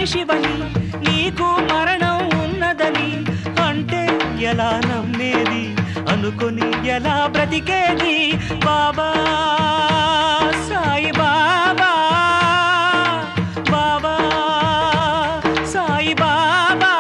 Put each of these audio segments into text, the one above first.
మనిషివని నీకు మరణం ఉన్నదని అంటే ఎలా నమ్మేది అనుకొని ఎలా బ్రతికేది బాబా సాయి బాబా బాబా సాయి బాబా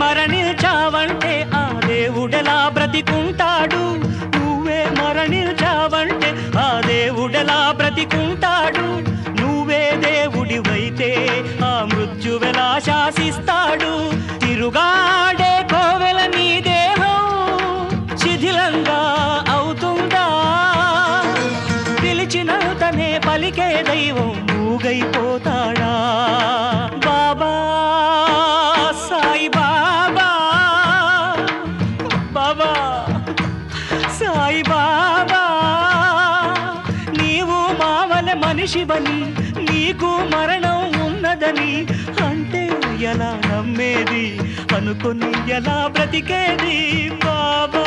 మరణించావంటే ఆ దేవుడెలా బ్రతికుంటాడు నువ్వే మరణించావంటే ఆ దేవుడెలా బ్రతికుంటాడు నువ్వే దేవుడివైతే ఆ మృత్యువెలా శాసిస్తాడు తిరుగాడే కోవెల నీ దేహం శిథిలంగా అవుతుందా పిలిచినంతనే పలికే దైవం మూగైపోతాడా బాబా సాయి బాబా బాబా సాయి బాబా నీవు మావల మనిషివని నీకు మరణం ఉన్నదని అంటే ఎలా నమ్మేది అనుకొని ఎలా బ్రతికేది బాబా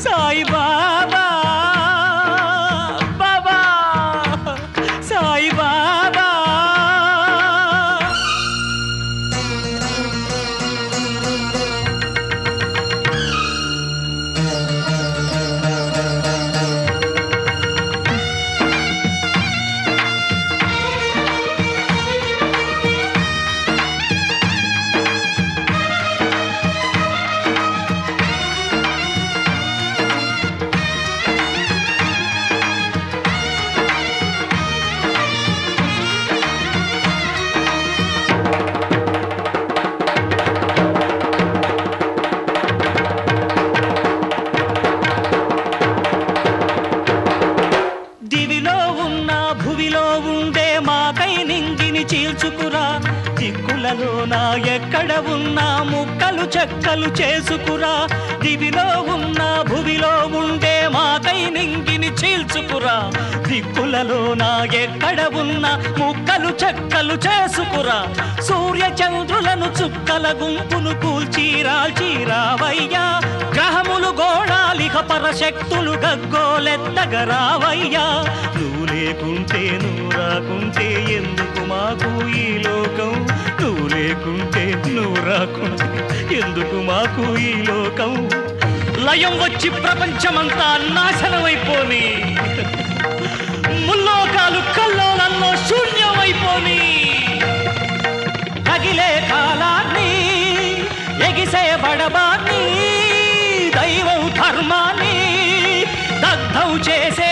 సాయి బాబా బాబా సాయి బాబా చీల్చుకురా దిక్కులలో నా ఎక్కడ ఉన్నా ముక్కలు చెక్కలు చేసుకురా దివిలో ఉన్న భువిలో ఉండే మాకై నింగిని చీల్చుకురా దిక్కులలో నా ఎక్కడ ఉన్న ముక్కలు చెక్కలు చేసుకురా సూర్య చంద్రులను చుక్కల గుంపును కూల్చీరాల్చీరావయ్యా గ్రహములు గోళాలిక పరశక్తులు గగ్గోలెత్తగరావయ్యా నువ్వు లేకుంటే నువ్వు రాకుంటే ఎందుకు మాకు ఈ లోకం నువ్వు లేకుంటే నువ్వు రాకుంటే ఎందుకు మాకు ఈ లోకం లయం వచ్చి ప్రపంచమంతా నాశనమైపోని ముల్లోకాలు కల్లోలంలో శూన్యమైపోని తగిలే కాలాన్ని ఎగిసే బడబాన్ని దైవం ధర్మాన్ని దగ్ధం చేసే